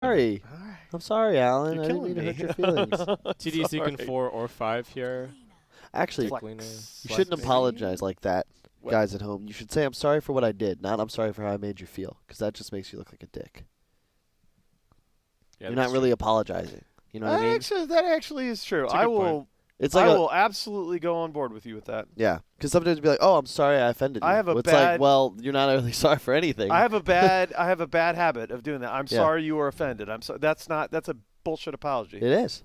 sorry. All right. I'm sorry, Alan. You're I didn't killing mean to me. hurt your feelings. TDC can Sorry. 4 or 5 here. Actually, Flex. you shouldn't maybe? apologize like that, What? guys at home. You should say, I'm sorry for what I did, not I'm sorry for how I made you feel, because that just makes you look like a dick. Yeah, You're that's not really apologizing. You know what I mean? That actually is true. It's a I good point. will. It's like I a, will absolutely go on board with you with that. yeah, because sometimes you'll be like, oh, I'm sorry I offended you. I have a Well, it's bad- like, well, you're not really sorry for anything. I have a bad habit of doing that. I'm Yeah. sorry you were offended. That's a bullshit apology. It is.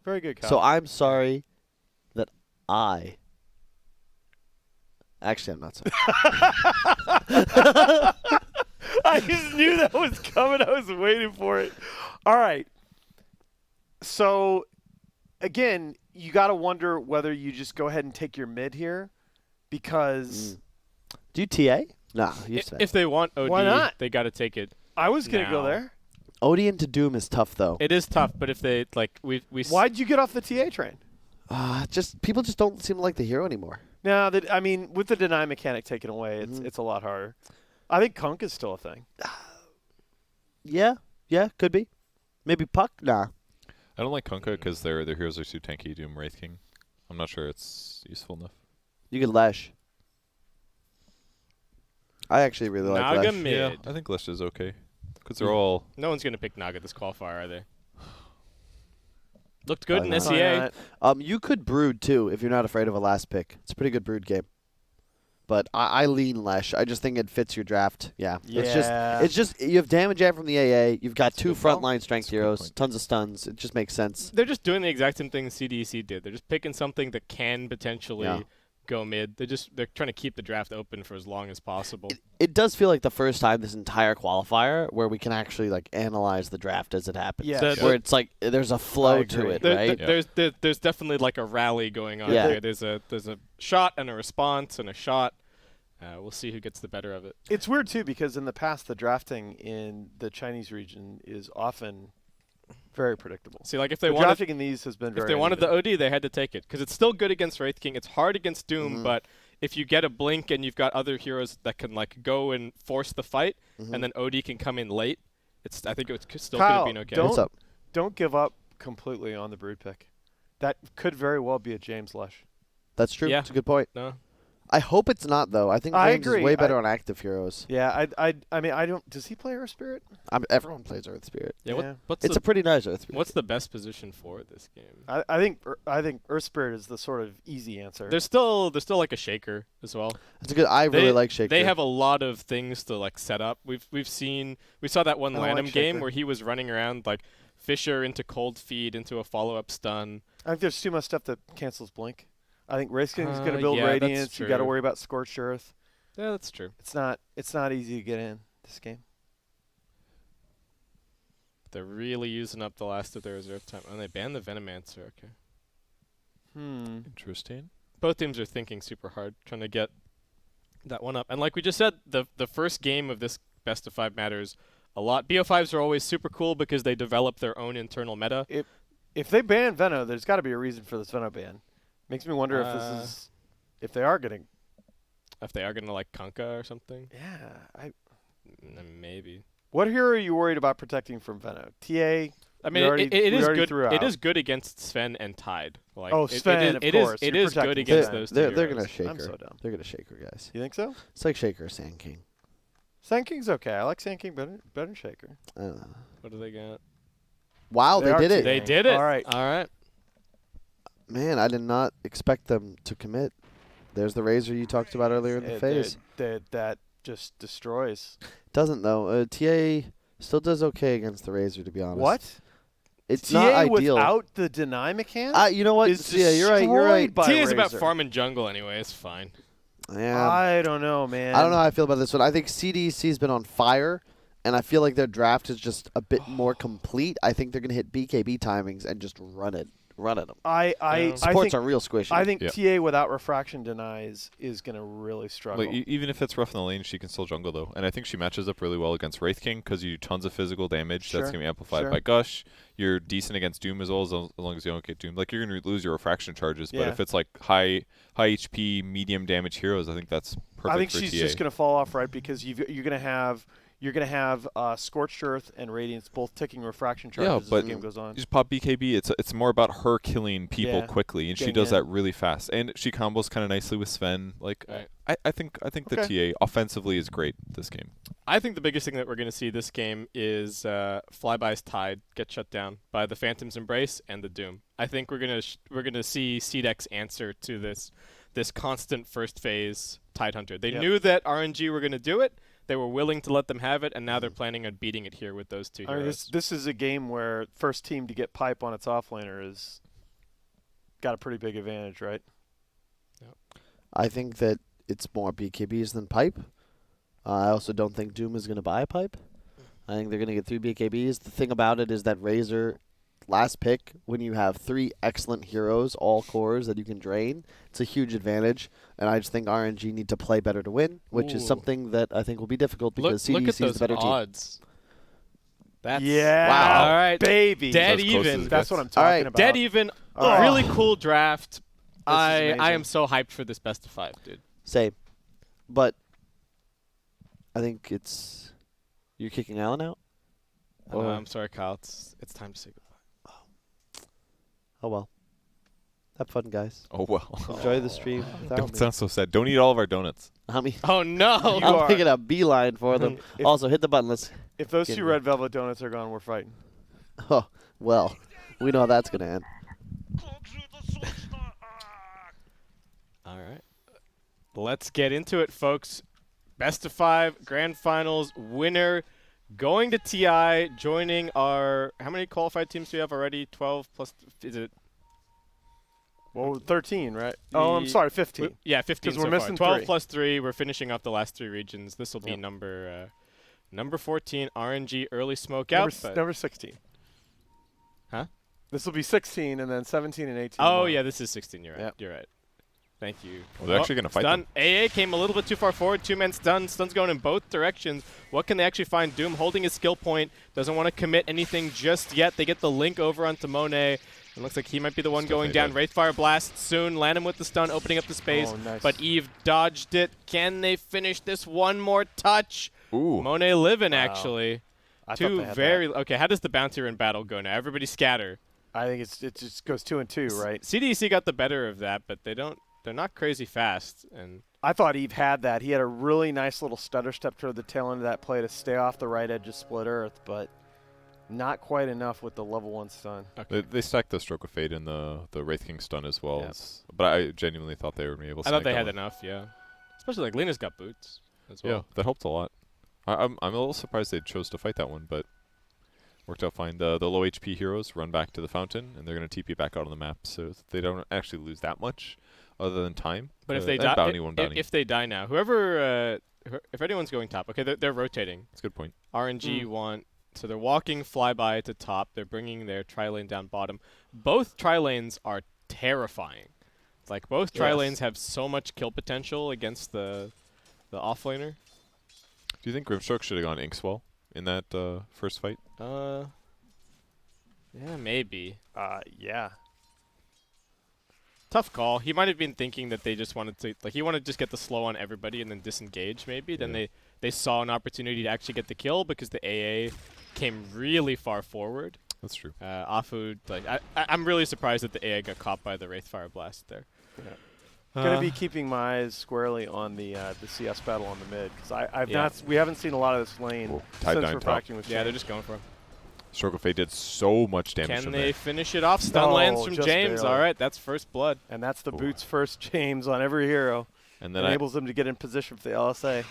Very good, Kyle. So I'm sorry that Actually, I'm not sorry. I just knew that was coming. I was waiting for it. All right. So, again, you got to wonder whether you just go ahead and take your mid here because Do you TA? Nah, you said. If they want OD, Why not? they got to take it. I was going to go Now. there. Odie into Doom is tough, though. It is tough, but if they we Why'd you get off the TA train? Just people just don't seem to like the hero anymore. No, I mean, with the deny mechanic taken away, it's a lot harder. I think Kunk is still a thing. Yeah, could be. Maybe Puck? Nah. I don't like Kunkka because their heroes are too tanky. Doom Wraith King. I'm not sure it's useful enough. You could Lesh. I actually really like Naga Lesh. mid. Yeah, I think Lesh is okay because they're all. No one's gonna pick Naga this qualifier, are they? Looked good Probably in not. SEA. You could Brood, too, if you're not afraid of a last pick. It's a pretty good Brood game. But I lean Lesh. I just think it fits your draft. Yeah. It's just you have damage out from the AA. You've got two frontline strength That's a good heroes, point. tons of stuns. It just makes sense. They're just doing the exact same thing CDEC did. They're just picking something that can potentially go mid. They're trying to keep the draft open for as long as possible. It does feel like the first time this entire qualifier where we can actually like analyze the draft as it happens. Yeah. The- Where it's like there's a flow to agree. it, right? There's definitely like a rally going on Yeah. here. There's a shot and a response and a shot. We'll see who gets the better of it. It's weird, too, because in the past, the drafting in the Chinese region is often very predictable. See, like if they The wanted drafting in these has been very if they wanted the uneven. OD, they had to take it because it's still good against Wraith King. It's hard against Doom, but if you get a blink and you've got other heroes that can like go and force the fight, and then OD can come in late, I think it still could have been okay. What's up? Don't give up completely on the Brood pick. That could very well be a James Lesh. That's true. Yeah. It's a good point. No, I hope it's not, though. I think I James is agree. way better on active heroes. Yeah, I mean, I don't. Does he play Earth Spirit? Everyone plays Earth Spirit. yeah. Yeah. It's a pretty nice Earth Spirit. What's the best position for this game? I think Earth Spirit is the sort of easy answer. There's still like a Shaker as well. It's a good. I really like Shaker. They have a lot of things to like set up. We saw that one I don't like Lanham game Shaker. where he was running around like Fisher into cold feed into a follow-up stun. I think there's too much stuff that cancels Blink. I think Race King's going to build yeah, that's Radiance. You got to true. worry about Scorched Earth. Yeah, that's true. It's not easy to get in this game. They're really using up the last of their reserve time. Oh, they banned the Venomancer. Okay. Interesting. Both teams are thinking super hard, trying to get that one up. And like we just said, the first game of this best of 5 matters a lot. BO5s are always super cool because they develop their own internal meta. If they ban Veno, there's got to be a reason for this Veno ban. Makes me wonder if they are getting. If they are going to like Kunkka or something. Yeah, Maybe. What hero are you worried about protecting from Veno? TA. I mean, it is good. It is good against Sven and Tide. Like, Sven, it of course. It You're is good protecting against Sven. those two They're heroes. gonna shake I'm her. so dumb. They're gonna shake her, guys. You think so? It's like Shaker, Sand King. Sand King's okay. I like Sand King better than Shaker. I don't know. What do they got? Wow, They they are did it. They Dang. did it. All right. All right. Man, I did not expect them to commit. There's the Razor you talked about earlier in the phase. That just destroys. Doesn't though. TA still does okay against the Razor, to be honest. What? It's TA not ideal. without the deny mechanic? You know what? is Yeah, you're right. You're right. destroyed by T is about Razor. farming jungle anyway. It's fine. Yeah. I don't know, man. I don't know how I feel about this one. I think CDEC's been on fire, and I feel like their draft is just a bit more complete. I think they're going to hit BKB timings and just run at them. I Supports think, are real squishy. I think Yeah. TA without refraction denies is going to really struggle. Like, even if it's rough in the lane, she can still jungle though, and I think she matches up really well against Wraith King because you do tons of physical damage. Sure. That's gonna be amplified Sure. by Gush. You're decent against Doom as well, as long as you don't get Doom. Like, you're gonna lose your refraction charges, but Yeah. if it's like high HP, medium damage heroes, I think that's perfect I think for she's TA. just going to fall off, right? Because you're going to have you're going to have Scorched Earth and Radiance both ticking refraction Yeah, charges but as the game goes on. you just pop BKB. It's more about her killing people quickly, and she does that really fast. And she combos kind of nicely with Sven. Like I think the TA offensively is great this game. I think the biggest thing that we're going to see this game is Flyby's Tide get shut down by the Phantom's Embrace and the Doom. I think we're gonna see CDEC's answer to this constant first phase Tide Hunter. They knew that RNG were going to do it. They were willing to let them have it, and now they're planning on beating it here with those two heroes. This is a game where first team to get pipe on its offlaner is got a pretty big advantage, right? Yep. I think that it's more BKBs than pipe. I also don't think Doom is going to buy a pipe. I think they're going to get 3 BKBs. The thing about it is that Razor, last pick, when you have 3 excellent heroes, all cores that you can drain, it's a huge advantage. And I just think RNG need to play better to win, which is something that I think will be difficult because CDEC is the better odds. team. That's wow. All right, baby. Dead even. That's what I'm talking about. Dead even. Oh. Really cool draft. I am so hyped for this best of 5, dude. Same. But I think it's... You're kicking Alan out? I'm sorry, Kyle. It's time to say goodbye. Oh, well. Have fun, guys. Oh, well. Enjoy the stream. Don't sound so sad. Don't eat all of our donuts. Oh, no. I'm making a beeline for them. Also, hit the button. If those 2 red velvet donuts are gone, we're fighting. Oh, well. We know how that's going to end. All right. Let's get into it, folks. Best of 5, grand finals, winner, going to TI, joining our... How many qualified teams do we have already? 12 plus... Is it... Well, 13, right? Oh, I'm sorry, 15. Yeah, 15 so we're missing 12 3. plus 3. We're finishing off the last 3 regions. This will be number 14, RNG, early smoke out. Number 16. Huh? This will be 16, and then 17 and 18. Oh, yeah, this is 16. You're right. Yep. You're right. Thank you. Well, they're actually going to fight stun. them. AA came a little bit too far forward. 2-man stun. Stun's going in both directions. What can they actually find? Doom holding his skill point. Doesn't want to commit anything just yet. They get the link over onto Monet. It looks like he might be the one going down. Wraithfire Blast soon. Land him with the stun, opening up the space. Oh, nice. But Eve dodged it. Can they finish this one more touch? Ooh. Monet living, actually. I thought they had that. Okay, how does the bounty run battle go now? Everybody scatter. I think it just goes 2 and 2, right? CDEC got the better of that, but they're not crazy fast. And I thought Eve had that. He had a really nice little stutter step toward the tail end of that play to stay off the right edge of Split Earth, but not quite enough with the level 1 stun. Okay. They stacked the Stroke of Fate and the Wraith King stun as well. Yep. But I genuinely thought they were able to I thought they snag had that one. enough, yeah. Especially like Lena's got boots as well. Yeah, that helped a lot. I'm a little surprised they chose to fight that one, but worked out fine. The low HP heroes run back to the fountain, and they're going to TP back out on the map, so they don't actually lose that much other than time. But if they die, if they die now, if anyone's going top, okay, they're rotating. That's a good point. RNG so they're walking flyby to top. They're bringing their tri-lane down bottom. Both tri-lanes are terrifying. Like both tri-lanes have so much kill potential against the offlaner. Do you think Grimstroke should have gone Inkswell in that first fight? Yeah, maybe. Yeah. Tough call. He might have been thinking that they just wanted to, he wanted to just get the slow on everybody and then disengage maybe. Yeah. Then they saw an opportunity to actually get the kill because the AA came really far forward. That's true. Afu, I'm really surprised that the AA got caught by the Wraithfire Blast there. Yeah. Going to be keeping my eyes squarely on the CS battle on the mid because we haven't seen a lot of this lane since refracting with Yeah, they're just going for him. Stroke of Fate did so much damage. Can they finish it off? Stun lands from James. Barely. All right, that's first blood. And that's the boots first James on every hero. And then enables them to get in position for the LSA.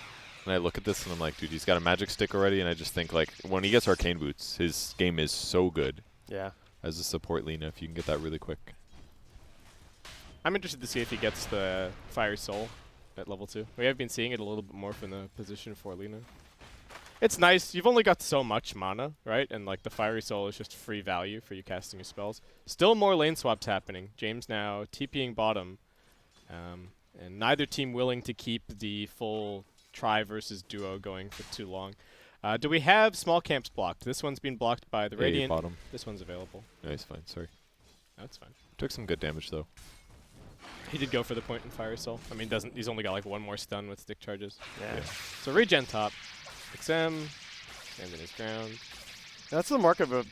And I look at this and I'm like, dude, he's got a magic stick already, and I just think like when he gets arcane boots, his game is so good. Yeah. As a support Lena, if you can get that really quick. I'm interested to see if he gets the Fiery Soul at level 2. We have been seeing it a little bit more from the position for Lena. It's nice. You've only got so much mana, right? And like the Fiery Soul is just free value for you casting your spells. Still more lane swaps happening. James now TPing bottom. And neither team willing to keep the full try versus duo going for too long. Do we have small camps blocked? This one's been blocked by the Radiant. Bottom. This one's available. No, he's fine. Sorry. That's fine. Took some good damage though. He did go for the point in Fiery Soul. I mean, he's only got like one more stun with stick charges. Yeah. So regen top. XM, standing his ground. That's the mark of a.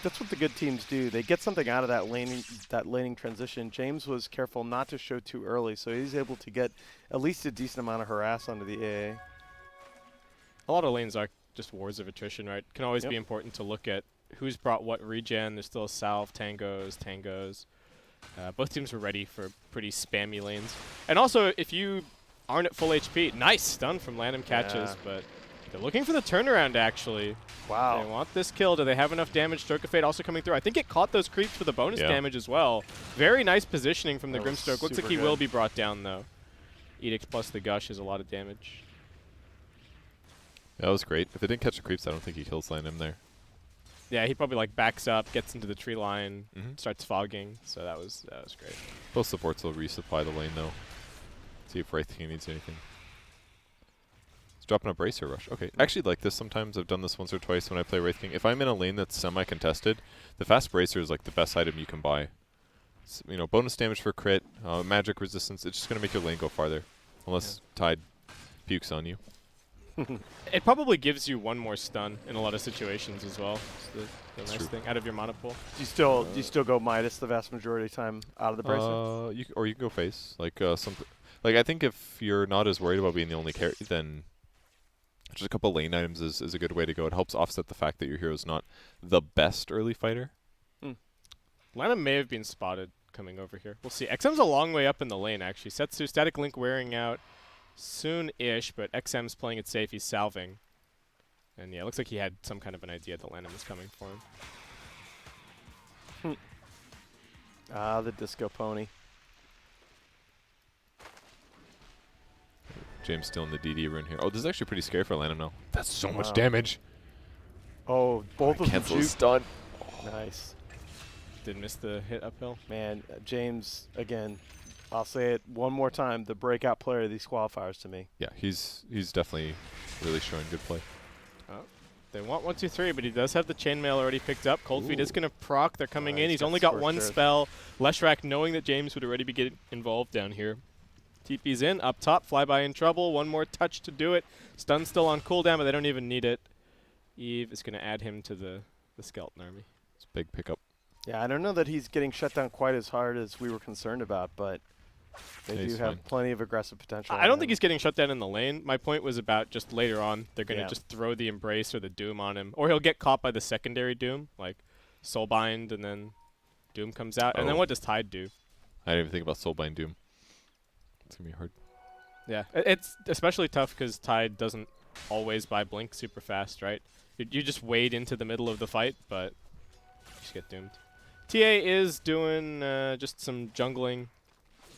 That's what the good teams do. They get something out of that laning transition. James was careful not to show too early, so he's able to get at least a decent amount of harass onto the AA. A lot of lanes are just wars of attrition, right? Can always be important to look at who's brought what regen. There's still Salve, Tangos. Both teams were ready for pretty spammy lanes. And also, if you aren't at full HP, nice stun from Lanham catches, but they're looking for the turnaround, actually. Wow. They want this kill. Do they have enough damage? Stroke of Fate also coming through. I think it caught those creeps for the bonus damage as well. Very nice positioning from the Grimstroke. Looks like he will be brought down, though. Edict plus the Gush is a lot of damage. Yeah, that was great. If they didn't catch the creeps, I don't think he kills Lanham there. Yeah, he probably like backs up, gets into the tree line, starts fogging. So that was great. Both supports will resupply the lane, though. See if Wraith King needs anything. He's dropping a Bracer Rush. Okay, I actually like this sometimes. I've done this once or twice when I play Wraith King. If I'm in a lane that's semi-contested, the Fast Bracer is like the best item you can buy. It's, you know, bonus damage for crit, magic resistance. It's just going to make your lane go farther. Unless Tide pukes on you. It probably gives you one more stun in a lot of situations as well. It's the nice thing out of your mana pool. Do you still go Midas the vast majority of the time out of the Bracer? Or you can go face. Like I think if you're not as worried about being the only carry, then just a couple lane items is a good way to go. It helps offset the fact that your hero's not the best early fighter. Lana may have been spotted coming over here. We'll see. XM's a long way up in the lane, actually. Setsu, Static Link wearing out soon-ish, but XM's playing it safe. He's salving. And yeah, it looks like he had some kind of an idea that Lana was coming for him. The Disco Pony. James still in the DD rune here. Oh, this is actually pretty scary for Lanham now. That's so much damage. Oh, both of them cancel the stun. Nice. Did miss the hit uphill. Man, James, again, I'll say it one more time, the breakout player of these qualifiers to me. Yeah, he's definitely really showing good play. Oh, they want 1, 2, 3, but he does have the chainmail already picked up. Cold Feet is going to proc. They're coming in. He's only got one spell. Leshrac, knowing that James would already be getting involved down here. TP's in, up top, Flyby in trouble. One more touch to do it. Stun still on cooldown, but they don't even need it. Eve is going to add him to the Skeleton army. It's a big pickup. Yeah, I don't know that he's getting shut down quite as hard as we were concerned about, but they do have plenty of aggressive potential. I don't think he's getting shut down in the lane. My point was about just later on, they're going to just throw the Embrace or the Doom on him. Or he'll get caught by the secondary Doom, like Soulbind, and then Doom comes out. And then what does Tide do? I didn't even think about Soulbind Doom. It's going to be hard. Yeah, it's especially tough because Tide doesn't always buy Blink super fast, right? You just wade into the middle of the fight, but you just get doomed. TA is doing just some jungling.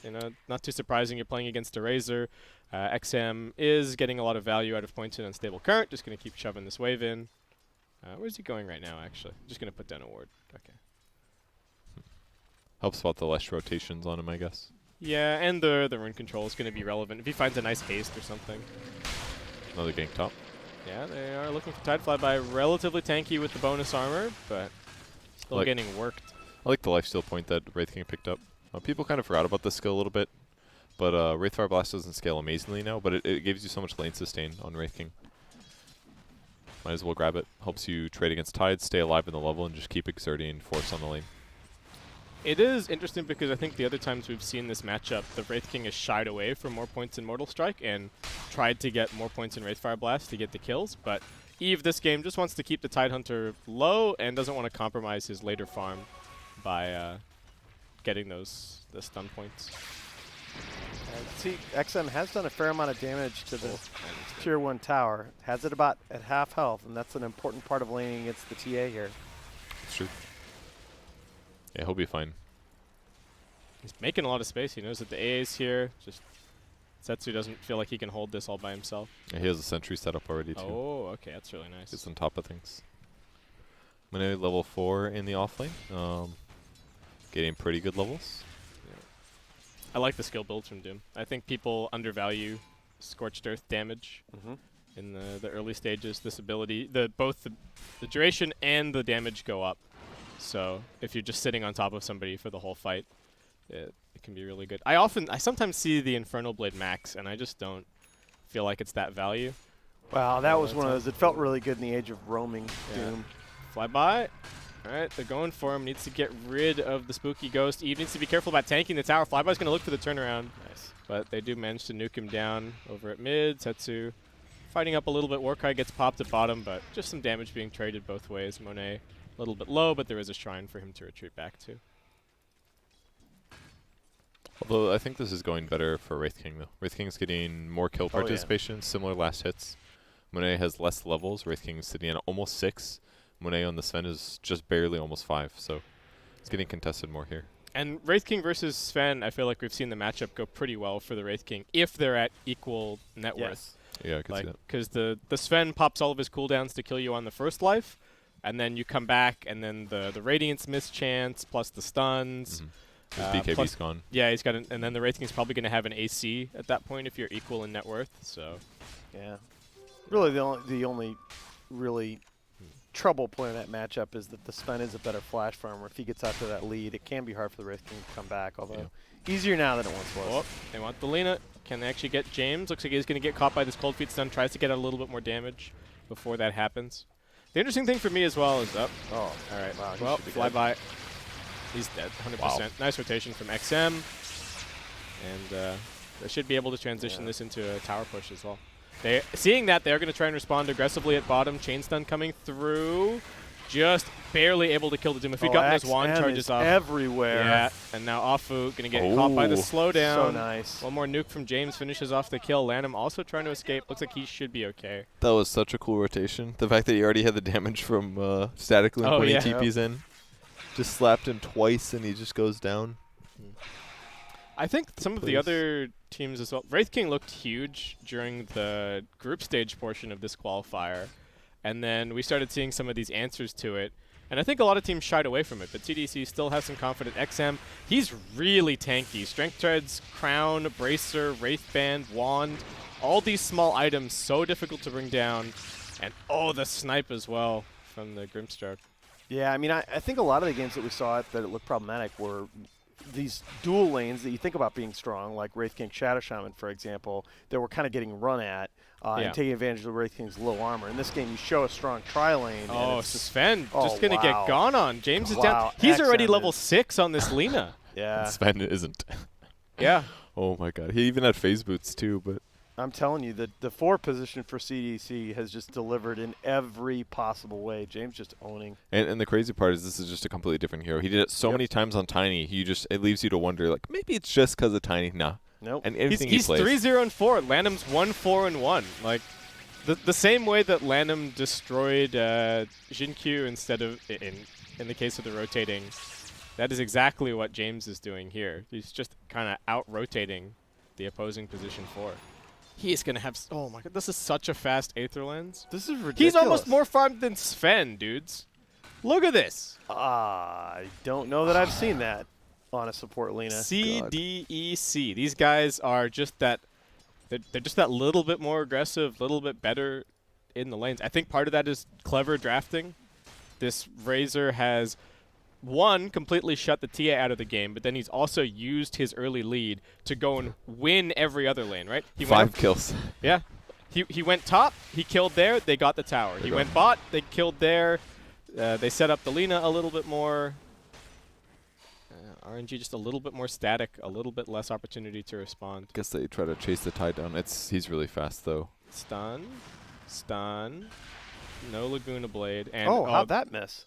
You know, not too surprising. You're playing against a Razor. XM is getting a lot of value out of points in Unstable Current. Just going to keep shoving this wave in. Where's he going right now, actually? Just going to put down a ward. Okay. Helps spot the less rotations on him, I guess. Yeah, and the rune control is going to be relevant. If he finds a nice haste or something. Another gank top. Yeah, they are looking for Tide Flyby. Relatively tanky with the bonus armor, but still getting worked. I like the lifesteal point that Wraith King picked up. People kind of forgot about this skill a little bit, but Wraithfire Blast doesn't scale amazingly now, but it gives you so much lane sustain on Wraith King. Might as well grab it. Helps you trade against Tide, stay alive in the level, and just keep exerting force on the lane. It is interesting because I think the other times we've seen this matchup, the Wraith King has shied away from more points in Mortal Strike and tried to get more points in Wraithfire Blast to get the kills, but Eve this game just wants to keep the Tidehunter low and doesn't want to compromise his later farm by getting the stun points. See, XM has done a fair amount of damage to the Tier 1 tower. Has it about at half health, and that's an important part of laning against the TA here. It's true. Yeah, he'll be fine. He's making a lot of space. He knows that the AA is here. Just Setsu doesn't feel like he can hold this all by himself. Yeah, he has a sentry set up already, too. Oh, okay. That's really nice. He's on top of things. I'm going to level 4 in the offlane. Getting pretty good levels. Yeah. I like the skill builds from Doom. I think people undervalue Scorched Earth damage in the early stages. This ability, both the duration and the damage go up. So if you're just sitting on top of somebody for the whole fight, it can be really good. I sometimes see the Infernal Blade max, and I just don't feel like it's that value. Wow, that was one of those. It felt really good in the age of roaming Doom. Fly by. All right, they're going for him. Needs to get rid of the spooky ghost. Eve needs to be careful about tanking the tower. Flyby's going to look for the turnaround. Nice. But they do manage to nuke him down over at mid. Tetsu fighting up a little bit. Warcry gets popped at bottom, but just some damage being traded both ways. Monet a little bit low, but there is a shrine for him to retreat back to. Although I think this is going better for Wraith King, though. Wraith King's getting more kill participation, similar last hits. Monet has less levels. Wraith King's sitting at almost 6. Monet on the Sven is just barely almost 5, so it's getting contested more here. And Wraith King versus Sven, I feel like we've seen the matchup go pretty well for the Wraith King if they're at equal net worth. Yeah, I can see that. Because the Sven pops all of his cooldowns to kill you on the first life, and then you come back, and then the Radiance mischance plus the stuns. His BKB's gone. Yeah, he's got and then the Wraith King's probably going to have an AC at that point if you're equal in net worth. So, yeah, really the only really trouble point in that matchup is that the Sven is a better flash farmer. If he gets out to that lead, it can be hard for the Wraith King to come back. Although easier now than it once was. Oh, they want the Lina. Can they actually get James? Looks like he's going to get caught by this cold feet stun. Tries to get out a little bit more damage before that happens. The interesting thing for me as well is up. Oh, all right. Wow, well, fly by. He's dead, 100%. Wow. Nice rotation from XM. And they should be able to transition this into a tower push as well. Seeing that, they're going to try and respond aggressively at bottom. Chain stun coming through. Just barely able to kill the Doom. If he got those wand charges off. Everywhere. Yeah, and now Afu going to get caught by the slowdown. So nice. One more nuke from James finishes off the kill. Lanham also trying to escape. Looks like he should be okay. That was such a cool rotation. The fact that he already had the damage from Static Link when he TP's in. Just slapped him twice and he just goes down. I think some of the other teams as well. Wraith King looked huge during the group stage portion of this qualifier. And then we started seeing some of these answers to it. And I think a lot of teams shied away from it, but CDEC still has some confidence. XM, he's really tanky. Strength Treads, Crown, Bracer, Wraith Band, Wand, all these small items, so difficult to bring down. And the snipe as well from the Grimstroke. Yeah, I mean, I think a lot of the games that we saw that it looked problematic were these dual lanes that you think about being strong, like Wraith King Shadow Shaman, for example, that were kind of getting run at and taking advantage of the Wraith King's low armor. In this game, you show a strong tri-lane. Oh, Sven just going to get gone on. James is down. He's already level 6 on this Lina. Yeah. Sven isn't. Yeah. Oh, my God. He even had phase boots, too, but... I'm telling you, the 4 position for CDEC has just delivered in every possible way. James just owning. And the crazy part is this is just a completely different hero. He did it so many times on Tiny. It leaves you to wonder, like, maybe it's just because of Tiny. Nah. Nope. And he's 3-0-4. Lanham's 1-4-1. Like, the same way that Lanham destroyed Jinkyu instead of, in the case of the rotating, that is exactly what James is doing here. He's just kind of out-rotating the opposing position 4. He is going to have... Oh, my God. This is such a fast Aether Lens. This is ridiculous. He's almost more farmed than Sven, dudes. Look at this. I don't know that I've seen that on a support Lina. CDEC. These guys are just that... They're just that little bit more aggressive, little bit better in the lanes. I think part of that is clever drafting. This Razor has... One, completely shut the TA out of the game, but then he's also used his early lead to go and win every other lane, right? He 5 kills. Yeah. He went top, he killed there, they got the tower. He went bot, they killed there. They set up the Lina a little bit more. RNG just a little bit more static, a little bit less opportunity to respond. Guess they try to chase the tide down. He's really fast, though. Stun. No Laguna Blade. And how'd that miss?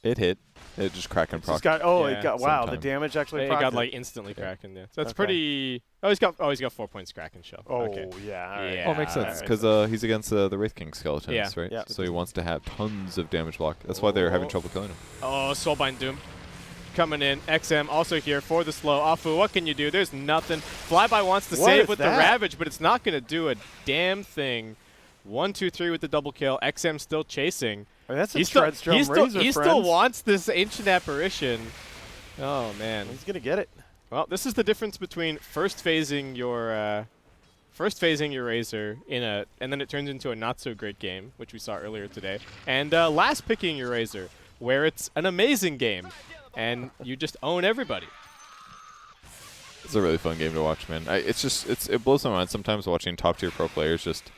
It hit. It just cracked and proc. It got wow. The damage actually. It got like instantly cracking. Yeah. So that's pretty. He's got 4 points cracking shell. Yeah. Oh, makes sense because he's against the Wraith King skeletons, right? Yeah. So he wants to have tons of damage block. That's why they're having trouble killing him. Oh, Soulbind Doom coming in. XM also here for the slow. Afu, what can you do? There's nothing. Flyby wants to save with the Ravage, but it's not going to do a damn thing. 1, 2, 3 with the double kill. XM still chasing. I mean, that's a Treadstone Razor, he still wants this Ancient Apparition. Oh, man. He's going to get it. Well, this is the difference between first phasing your Razor and then it turns into a not-so-great game, which we saw earlier today, and last picking your Razor, where it's an amazing game, and you just own everybody. It's a really fun game to watch, man. It blows my mind sometimes watching top-tier pro players just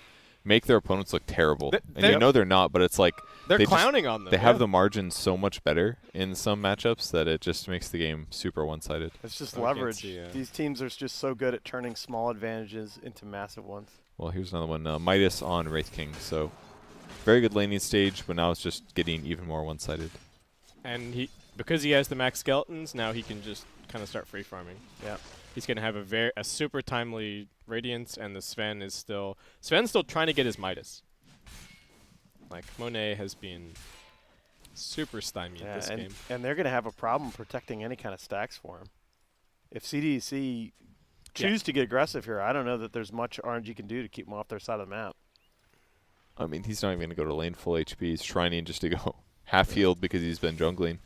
make their opponents look terrible. And you Yep. know they're not, but it's like They're they clowning on them. They have yeah. the margins so much better in some matchups that it just makes the game super one-sided. It's just I can't leverage. see, These teams are just so good at turning small advantages into massive ones. Well, here's another one. Midas on Wraith King. So very good laning stage, but now it's just getting even more one-sided. And because he has the max skeletons, now he can just kind of start free farming. Yeah. He's going to have a super timely Radiance, and the Sven's still trying to get his Midas. Like, Monet has been super stymied this game. And they're going to have a problem protecting any kind of stacks for him. If CDEC choose to get aggressive here, I don't know that there's much RNG can do to keep them off their side of the map. I mean, he's not even going to go to lane full HP. He's trying just to go half healed because he's been jungling.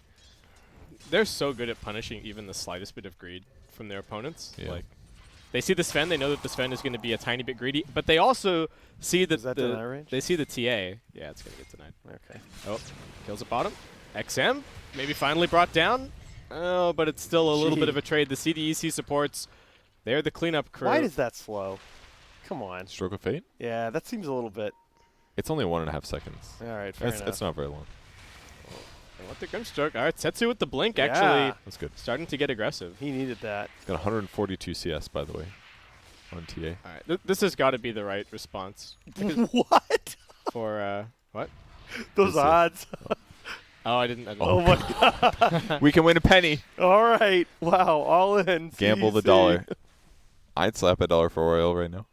They're so good at punishing even the slightest bit of greed from their opponents. Yeah. Like, they see the Sven, they know that the Sven is going to be a tiny bit greedy, but they also see that, Is that deny range? they see the TA. Yeah, it's going to get denied. Okay. Oh, kills at bottom. XM, maybe finally brought down. Oh, but it's still a little bit of a trade. The CDEC supports. They're the cleanup crew. Why is that slow? Come on. Stroke of Fate? Yeah, that seems a little bit. It's only 1.5 seconds. All right, fair enough. It's not very long. They want the Grimstroke. All right, Setsu with the blink, Yeah. actually That's good. starting to get aggressive. He needed that. He's got 142 CS, by the way, on TA. All right, this has got to be the right response. What? For, what? Those This is- odds. Oh, I didn't. Oh, my God. We can win a penny. All right. Wow. All in. Gamble the CDC. dollar. I'd slap $1 for Royal right now.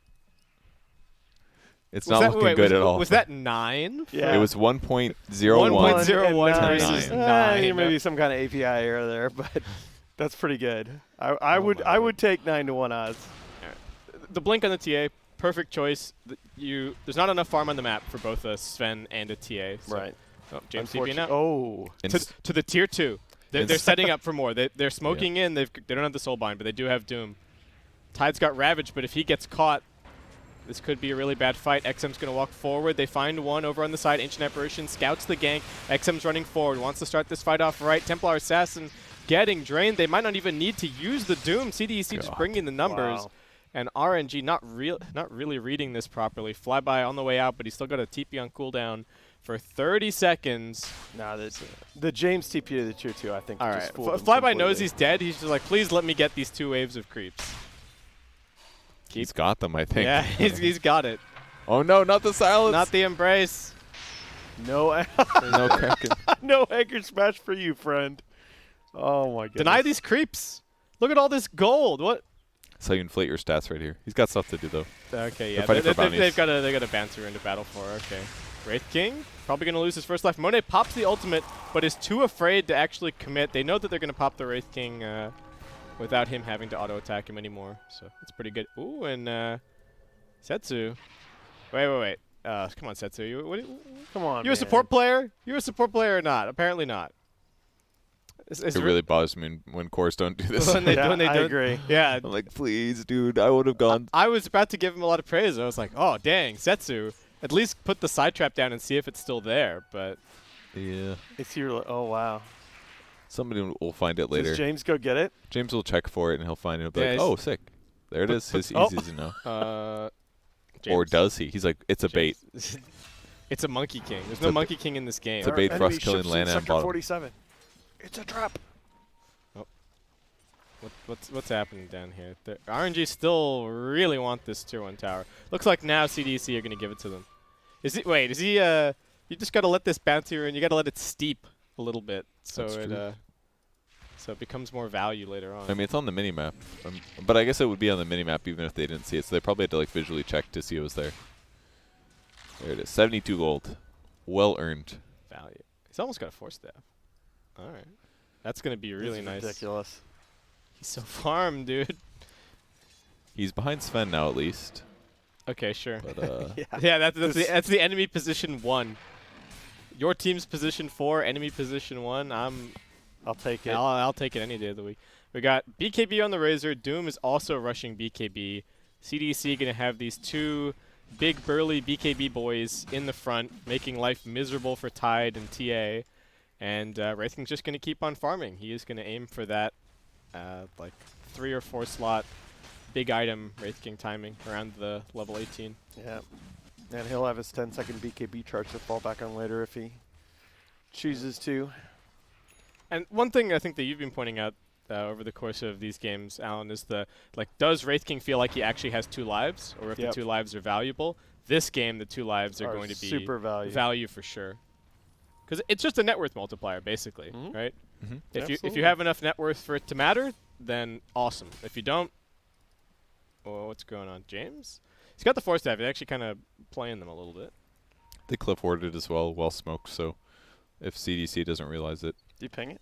It's Was not that- looking wait, good was, at all. Was that 9? Yeah. It was 1.01. 1.01 and versus 9. 9. Maybe some kind of API error there, but that's pretty good. I Oh would my would take 9-1 odds. The blink on the TA, perfect choice. There's not enough farm on the map for both a Sven and a TA. So. Right. Oh, James TPing out. Oh. To the tier 2. They're setting up for more. They're smoking in. They don't have the Soulbind, but they do have Doom. Tide's got Ravage, but if he gets caught, this could be a really bad fight. XM's going to walk forward. They find one over on the side. Ancient Apparition scouts the gank. XM's running forward. Wants to start this fight off right. Templar Assassin getting drained. They might not even need to use the Doom. CDEC just bringing the numbers. Wow. And RNG not really reading this properly. Flyby on the way out, but he's still got a TP on cooldown for 30 seconds. Nah, the James TP to the tier 2, I think. All just right. fooled him Flyby knows completely. he's dead. He's just like, please let me get these 2 waves of creeps. He's got them, I think. Yeah, he's got it. Oh, no, not the silence. Not the embrace. No, no Kraken. no anchor smash for you, friend. Oh my goodness. Deny these creeps. Look at all this gold. What? That's how you inflate your stats right here. He's got stuff to do, though. Okay, yeah. They're fighting for bounties. They've got a bouncer into battle for. Okay. Wraith King probably going to lose his first life. Monet pops the ultimate, but is too afraid to actually commit. They know that they're going to pop the Wraith King without him having to auto-attack him anymore. So it's pretty good. Ooh, and Setsu. Wait. Come on, Setsu. Come on, You a support player? You a support player or not? Apparently not. It really bothers me when cores don't do this. when they Yeah, when they I don't- agree. Yeah. I'm like, please, dude, I would have gone. I was about to give him a lot of praise. I was like, oh, dang, Setsu. At least put the side trap down and see if it's still there. But Yeah. It's here. Oh wow. Somebody will find it later. Does James go get it? James will check for it, and he'll find it. He'll be Yeah, like, he's- oh, sick. There it is. It's oh. easy to know. Or James. does he? He's like, it's a bait. James. It's a Monkey King. There's It's no a Monkey King in this game. It's a bait for us killing Lana Lana and bottom. 47. It's a trap. What's happening down here? The RNG still really want this tier 1 tower. Looks like now CDC are going to give it to them. Is he you just got to let this bounce here and you got to let it steep a little bit so That's true. so it becomes more value later on. I mean, it's on the minimap. But I guess it would be on the minimap even if they didn't see it. So they probably had to like visually check to see it was there. There it is. 72 gold. Well earned. value. He's almost got a 4-staff. All right. That's going to be really This is nice. Ridiculous. He's so farmed, dude. He's behind Sven now at least. Okay, sure. But Yeah, that's the enemy position 1. Your team's position 4, enemy position 1. I'll take it. I'll take it any day of the week. We got BKB on the Razor. Doom is also rushing BKB. CDC going to have these 2 big burly BKB boys in the front, making life miserable for Tide and TA. And Wraith King's just going to keep on farming. He is going to aim for that like 3 or 4 slot big item Wraith King timing around the level 18. Yeah. And he'll have his 10-second BKB charge to fall back on later if he chooses to. And one thing I think that you've been pointing out over the course of these games, Alan, is does Wraith King feel like he actually has 2 lives, or if the 2 lives are valuable? This game, the 2 lives are going to be super value for sure. Because it's just a net worth multiplier, basically, right? If you have enough net worth for it to matter, then awesome. If you don't, what's going on, James? He's got the Force Staff. He's actually kind of playing them a little bit. They cliff warded as well smoked, so if CDC doesn't realize it. Do you ping it?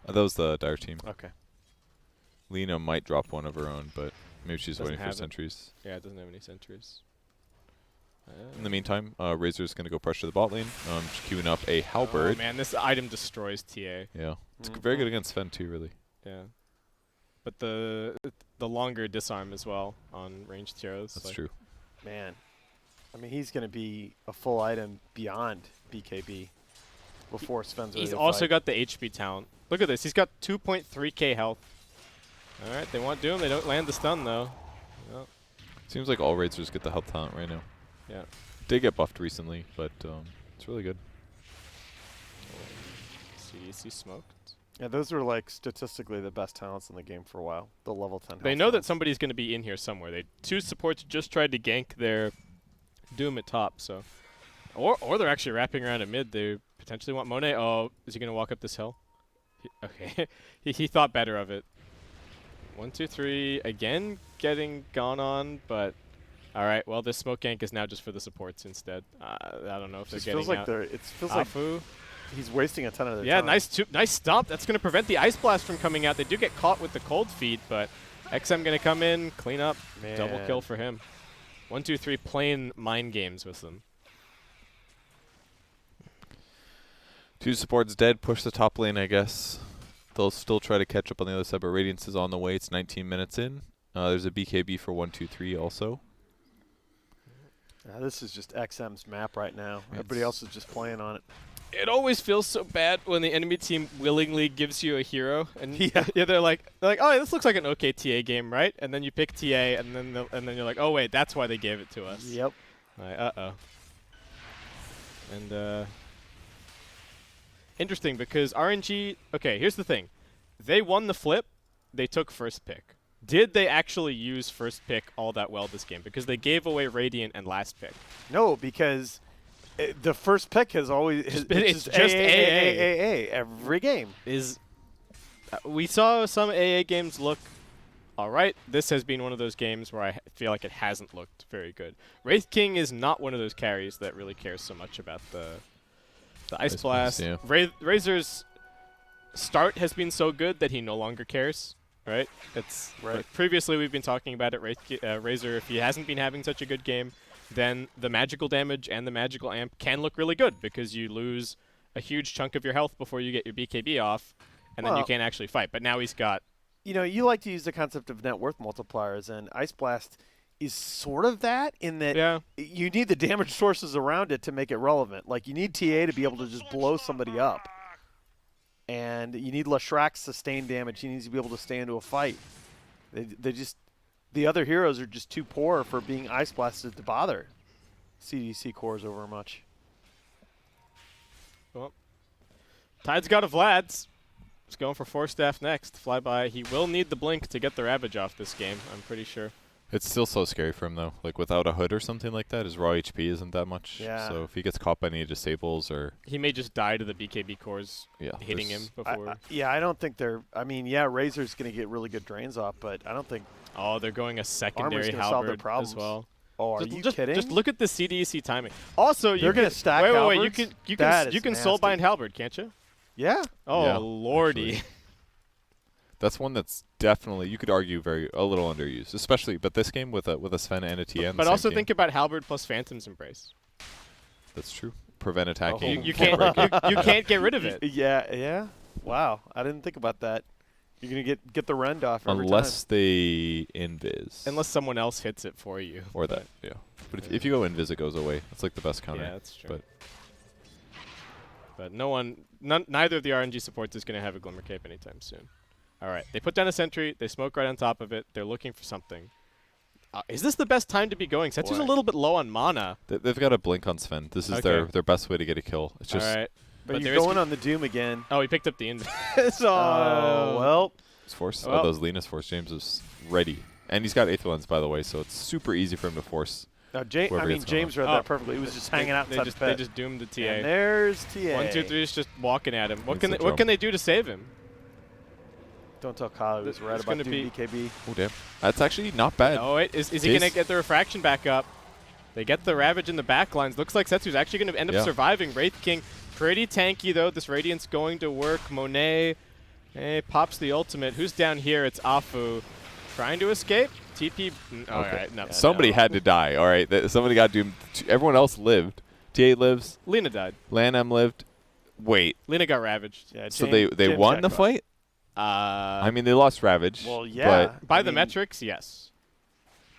That was the Dire team. Okay. Lena might drop one of her own, but maybe she's waiting for sentries. Yeah, it doesn't have any sentries. In the meantime, Razor's going to go pressure the bot lane. Just queuing up a Halberd. Oh man, this item destroys TA. Yeah. It's very good against Sven too, really. Yeah. But the longer disarm as well on ranged heroes. That's true. Man. I mean, he's going to be a full item beyond BKB before Sven's ready He's to also fight. got the HP talent. Look at this. He's got 2.3k health. All right, they want Doom. They don't land the stun, though. Yep. Seems like all Razors get the health talent right now. Yeah. Did get buffed recently, but it's really good. CDC smoked. Yeah, those are like statistically the best talents in the game for a while. The level 10 They health know that talents. somebody's going to be in here somewhere. 2 supports just tried to gank their Doom at top, so. Or they're actually wrapping around at mid. They potentially want Monet. Oh, is he going to walk up this hill? Okay. he thought better of it. 1, 2, 3. Again, getting gone on, but all right. Well, this smoke gank is now just for the supports instead. I don't know if they're getting out. It feels like he's wasting a ton of their time. Nice stomp. That's going to prevent the Ice Blast from coming out. They do get caught with the cold feet, but XM going to come in, clean up, double kill for him. 1, 2, 3, playing mind games with them. 2 supports dead. Push the top lane, I guess. They'll still try to catch up on the other side, but Radiance is on the way. It's 19 minutes in. There's a BKB for 1, 2, 3 also. This is just XM's map right now. Everybody else is just playing on it. It always feels so bad when the enemy team willingly gives you a hero, and they're like, oh, this looks like an okay TA game, right? And then you pick TA, and then you're like, oh wait, that's why they gave it to us. Yep. Like, And interesting because RNG. Okay, here's the thing: they won the flip, they took first pick. Did they actually use first pick all that well this game? Because they gave away Radiant and last pick. No, because the first pick has always it's just AA every game. We saw some AA games look all right. This has been one of those games where I feel like it hasn't looked very good. Wraith King is not one of those carries that really cares so much about the Ice Blast. Yeah. Razor's start has been so good that he no longer cares. Right? It's right. Previously we've been talking about it. Razor, if he hasn't been having such a good game, then the magical damage and the magical amp can look really good because you lose a huge chunk of your health before you get your BKB off, and then you can't actually fight. But now he's got... You know, you like to use the concept of net worth multipliers, and Ice Blast is sort of that in that you need the damage sources around it to make it relevant. Like, you need TA to be able to just blow somebody up. And you need Leshrack's sustained damage. He needs to be able to stay into a fight. The other heroes are just too poor for being Ice Blasted to bother CDC cores over much. Well, Tide's got a Vlad's. He's going for Force Staff next. Flyby. He will need the Blink to get the Ravage off this game, I'm pretty sure. It's still so scary for him, though. Like, without a hood or something like that, his raw HP isn't that much. Yeah. So if he gets caught by any disables or... He may just die to the BKB cores hitting him before. I don't think they're... I mean, Razor's going to get really good drains off, but I don't think... Oh, they're going a secondary solve their Halberd problems as well. Oh, are you kidding? Just look at the CDEC timing. Also, they're going to stack wait, Halberds? you can soul bind Halberd, can't you? Yeah. Oh, yeah, lordy. actually. That's one that's definitely, you could argue, a little underused, especially, but this game with a Sven and a TN. But also think about Halberd plus Phantom's Embrace. That's true. Prevent attacking. You can't get rid of it. Yeah. Wow, I didn't think about that. You're gonna get the rend off every unless time. they invis. Unless someone else hits it for you. Or that, yeah. But if you go invis, it goes away. That's like the best counter. Yeah, that's true. But neither of the RNG supports is gonna have a Glimmer Cape anytime soon. All right, they put down a sentry. They smoke right on top of it. They're looking for something. Is this the best time to be going? Setsu's a Boy. little bit low on mana. They've got a blink on Sven. This is Okay. their best way to get a kill. It's just All right. But there you're is- going on the Doom again. Oh, he picked up the Oh, well. it's force. Well- Oh, those Lena's force. James is ready. And he's got 8th lens, by the way, so it's super easy for him to force. Now, Whoever gets going James read on. that perfectly. He was just hanging out They inside just, the they pit. just doomed the TA. And there's TA. 1, 2, 3 is just walking at him. What It's can the they, what drum. can they do to save him? Don't tell Kyle he was It's right about gonna Doom be- BKB. Oh, damn. That's actually not bad. Oh, wait. Is he going to Jace- get the refraction back up? They get the Ravage in the back lines. Looks like Setsu's actually going to end up Yeah. surviving. Wraith King, pretty tanky, though. This Radiant's going to work. Monet pops the ultimate. Who's down here? It's Afu. Trying to escape. TP. All Okay. right. No. Somebody had to die, all right? Somebody got doomed. Everyone else lived. TA lives. Lena died. Lanham lived. Wait. Lena got ravaged. Yeah, So James- they James won got the caught. fight? I mean, they lost Ravage. Well, yeah. By I the mean, metrics, yes.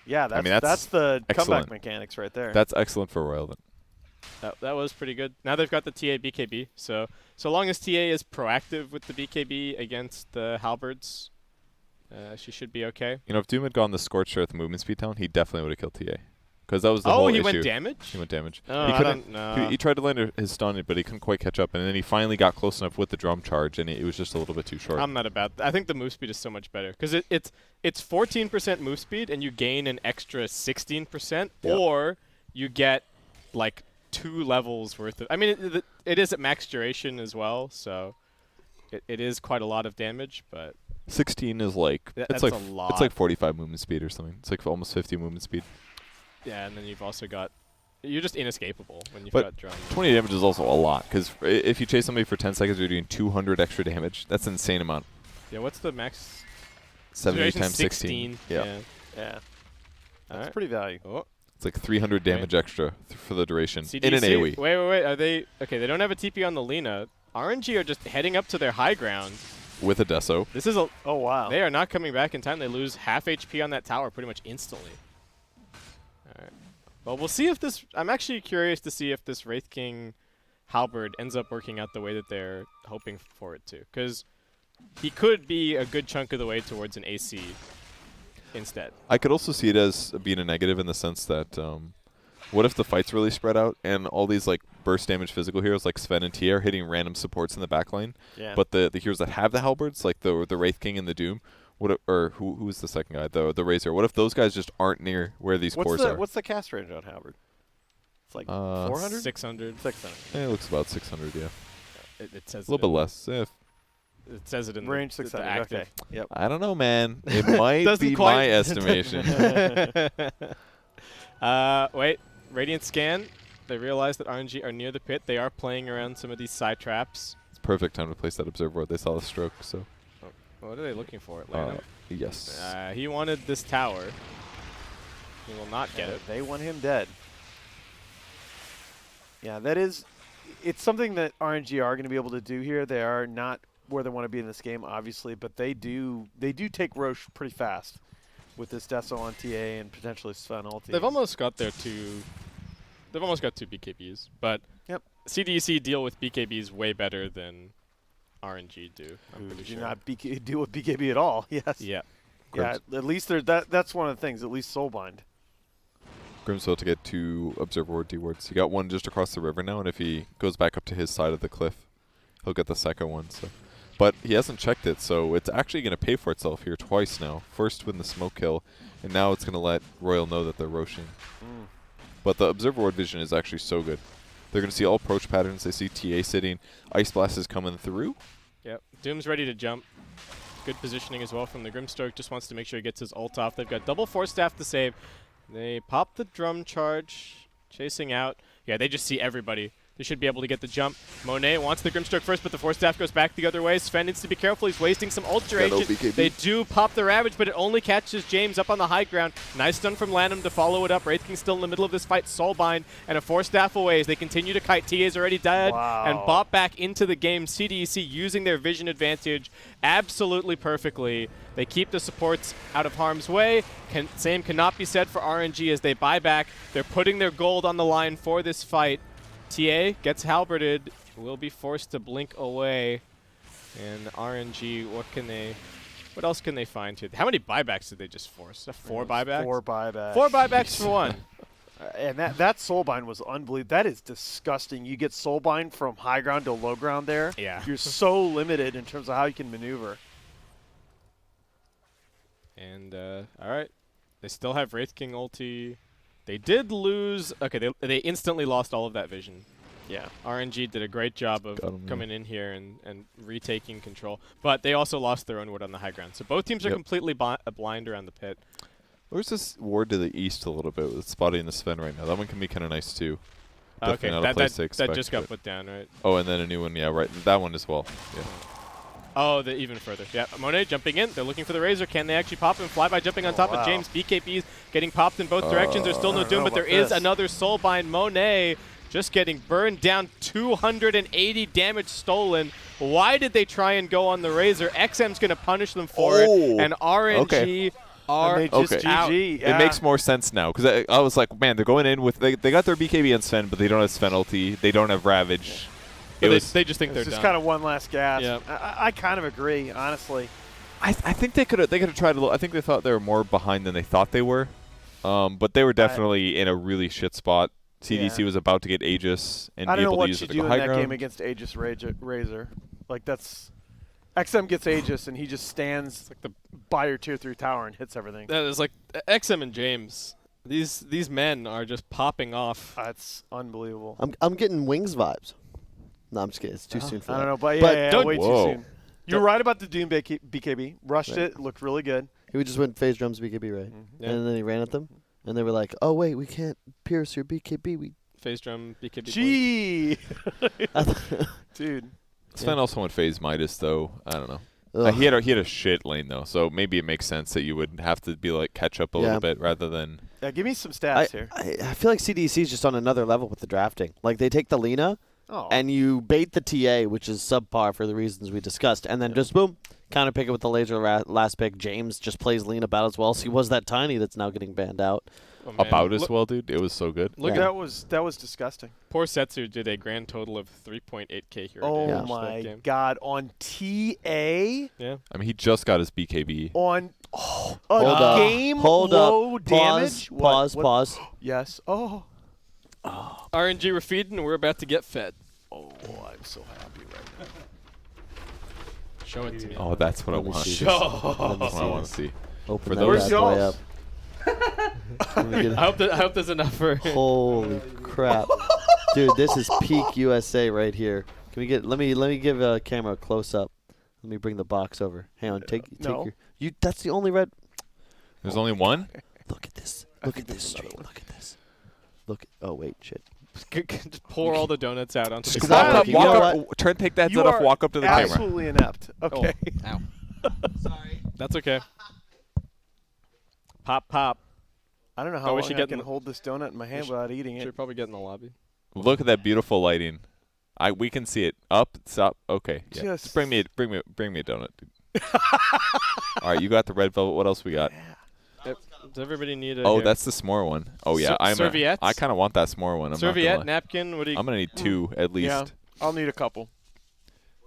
Yeah, that's, mean, that's the excellent. comeback mechanics right there. That's excellent for Royal then. That was pretty good. Now they've got the TA BKB. So long as TA is proactive with the BKB against the Halberds, she should be okay. You know, if Doom had gone the Scorched Earth movement speed down, he definitely would have killed TA. Because that was the Oh, whole he issue. went damage? He went damage. Oh, he I couldn't. don't know. He tried to land his stun, but he couldn't quite catch up. And then he finally got close enough with the drum charge, and it was just a little bit too short. I'm not about I think the move speed is so much better. Because it's 14% move speed, and you gain an extra 16%, Yep. or you get, like, 2 levels worth of... I mean, it is at max duration as well, so it is quite a lot of damage, but... 16 is like That's it's like a lot. It's like 45 movement speed or something. It's like almost 50 movement speed. Yeah, and then you've also got... You're just inescapable when you've But got drum. 20 damage is also a lot because if you chase somebody for 10 seconds, you're doing 200 extra damage. That's an insane amount. Yeah, what's the max? 70 duration? times 16. Yeah. yeah. That's Alright. pretty value. Oh, It's like 300 damage extra for the duration in an CDEC? AoE. Wait. Are they... Okay, they don't have a TP on the Lena. RNG are just heading up to their high ground. With a Deso. This is a... Oh, wow. They are not coming back in time. They lose half HP on that tower pretty much instantly. Alright. Well, we'll see if this... I'm actually curious to see if this Wraith King Halberd ends up working out the way that they're hoping for it to. Because he could be a good chunk of the way towards an AC instead. I could also see it as being a negative in the sense that what if the fight's really spread out and all these like burst damage physical heroes like Sven and Tia are hitting random supports in the backline, Yeah. but the heroes that have the halberds, like the Wraith King and the Doom, who's the second guy, the Razor? What if those guys just aren't near where these cores are? What's the cast range on Halberd? It's like 400? 400? 600. 600. It looks about 600, yeah. It says A little bit less. It says it in Range the 600. active. Okay. Yep. I don't know, man. It might Doesn't be quite- my estimation. Wait. Radiant scan. They realize that RNG are near the pit. They are playing around some of these side traps. It's perfect time to place that observer ward. They saw the stroke, so. What are they looking for? Atlanta? Yes. He wanted this tower. He will not get it. They want him dead. Yeah, that is... It's something that RNG are going to be able to do here. They are not where they want to be in this game, obviously, but they do take Roche pretty fast with this Deso on TA and potentially Sven ulti. They've almost got their two. They've almost got 2 BKBs, but Yep. CDEC deal with BKBs way better than RNG do. I'm Who pretty do sure. not deal with BKB at all. Yes. Yeah. Yeah. At least that's one of the things. At least Soulbind. Grimsville to get 2 observer ward D wards. He got one just across the river now, and if he goes back up to his side of the cliff, he'll get the second one. So, but he hasn't checked it, so it's actually going to pay for itself here twice now. First with the smoke kill, and now it's going to let Royal know that they're roshing. But the observer ward vision is actually so good. They're going to see all approach patterns. They see TA sitting. Ice Blast is coming through. Yep. Doom's ready to jump. Good positioning as well from the Grimstroke. Just wants to make sure he gets his ult off. They've got double Force Staff to save. They pop the drum charge. Chasing out. Yeah, they just see everybody. They should be able to get the jump. Monet wants the Grimstroke first, but the Force Staff goes back the other way. Sven needs to be careful. He's wasting some ult duration. BKB. They do pop the Ravage, but it only catches James up on the high ground. Nice stun from Lanham to follow it up. Wraith King still in the middle of this fight. Soulbind and a Force Staff away as they continue to kite. TA's already dead and Wow. bop back into the game. CDEC using their vision advantage absolutely perfectly. They keep the supports out of harm's way. Same cannot be said for RNG as they buy back. They're putting their gold on the line for this fight. TA gets halberded, will be forced to blink away. And RNG, what can they What else can they find here? How many buybacks did they just force? 4 buybacks? 4 buybacks. 4 buybacks for 1. And that soulbind was unbelievable. That is disgusting. You get soulbind from high ground to low ground there. Yeah. You're so limited in terms of how you can maneuver. And, all right. They still have Wraith King ulti. They did lose. Okay, they instantly lost all of that vision. Yeah. RNG did a great job of coming in here and retaking control. But they also lost their own ward on the high ground. So both teams are completely blind around the pit. Where's this ward to the east a little bit with Spotty and the Sven right now? That one can be kind of nice too. Okay, Definitely not a place to that expect, just got but- put down, right? Oh, and then a new one. Yeah, right. That one as well. Yeah. Oh, even further. Yeah, Monet jumping in. They're looking for the Razor. Can they actually pop him? Flyby jumping on top of James. BKB's getting popped in both directions. There's still no Doom, but there is another Soulbind. Monet just getting burned down. 280 damage stolen. Why did they try and go on the Razor? XM's going to punish them for it, and RNG are just out. GG. Yeah. It makes more sense now because I was like, man, they're going in with they got their BKB and Sven, but they don't have Sven ulti. They don't have Ravage. They just think they're It's just done. kind of one last gasp. Yeah. I kind of agree, honestly. I think they could have tried a little. I think they thought they were more behind than they thought they were, but they were definitely in a really shit spot. CDC was about to get Aegis and I be don't know able to what use you it to do go in high that ground. game against Aegis Razor. Like, that's... XM gets Aegis, and he just stands like the by your tier 3 tower and hits everything. That is like XM and James. These men are just popping off. That's unbelievable. I'm getting Wings vibes. No, I'm just kidding. It's too soon for I that. don't know, but But way too Whoa. soon. You're right about the Doom BKB. Rushed it, looked really good. He just went phase drums BKB, right? Yeah. And then he ran at them, and they were like, "Oh wait, we can't pierce your BKB." We Phase drum, BKB. Gee! Dude. Sven also went phase Midas though. I don't know. Ugh. He had a shit lane though, so maybe it makes sense that you would have to be like catch up a little bit rather than. Yeah, give me some stats here. I feel like CDEC is just on another level with the drafting. Like they take the Lina, Oh. and you bait the TA, which is subpar for the reasons we discussed, and then just boom, counter pick it with the laser last pick. James just plays Lina about as well. So he was that tiny that's now getting banned out. Oh, man. About as well, dude. It was so good. Look Yeah. at That was disgusting. poor Setsu did a grand total of 3.8k here. Oh Yeah. my God! On TA, Yeah. I mean, he just got his BKB. on Hold a up. game Hold low up. damage. Pause. Yes. Oh. RNG we're feeding, and we're about to get fed. Oh, I'm so happy right now. Show it to me. Oh, that's what I Let me want. see That's this. Let me what I see want this. to see. Open For that those- bad boy up. Let me get- I hope there's enough for. Holy crap, dude! This is peak USA right here. Can we get? Let me give a camera a close up. Let me bring the box over. Hang on, take No. your. You. That's the only red. There's only one. Look at this. Look at this stream. Look at this. Look. Oh wait, shit. Just pour all the donuts out onto Just the walk side. up, you know what? Take that You set off. are Walk up to the camera. absolutely inept. Okay. Ow. Sorry. That's okay. Pop. I don't know Oh, how we long should I get can in the- hold this donut in my hand without eating it. Should probably get in the lobby. Look at that beautiful lighting. We can see it. Up, stop. Okay. Yeah. Just- Just bring me a donut, dude. All right, you got the red velvet. What else we got? Does everybody need a? Oh, here? that's the s'more one. Oh yeah, Serviettes? I kind of want that s'more one. I'm not Serviette, gonna lie. napkin. What do you? I'm gonna need 2 at least. Yeah, I'll need a couple.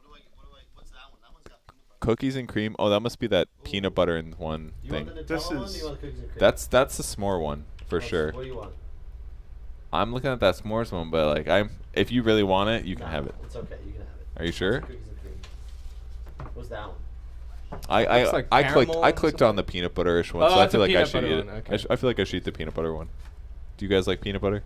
What's that one? That one's got peanut butter. Cookies and cream. Oh, that must be that peanut butter and one thing. This is- That's the s'more one for sure. What do you want? I'm looking at that s'mores one, but like if you really want it, you can have it. It's okay. You can have it. Are you sure? Cookies and cream. What's that one? Looks like I caramel clicked or on the peanut butter-ish one, Oh, so I that's a feel like I peanut should butter eat it. one, okay. I feel like I should eat the peanut butter one. Do you guys like peanut butter?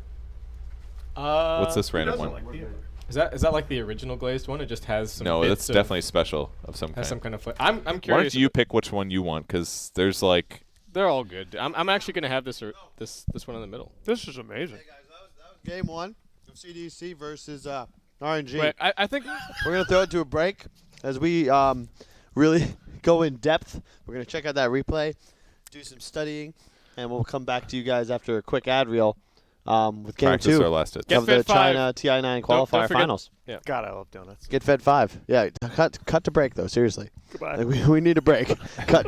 What's this random one? Is that like the original glazed one? It just has some. No, bits that's of- definitely special of some has kind. some kind of flavor. I'm Why curious. don't you pick which one you want? Because there's like They're all good. I'm actually gonna have this one in the middle. This is amazing. Hey guys, that was game 1 of CDC versus RNG. Wait, I think We're gonna throw it to a break as we really go in depth. We're gonna check out that replay, do some studying, and we'll come back to you guys after a quick ad reel with game practice 2 our last hit. Get of the Fed 5. China TI9 Don't qualifier forget- finals. God, I love donuts. Get fed 5. Yeah, cut to break though. Seriously, Goodbye. like, we need a break. cut.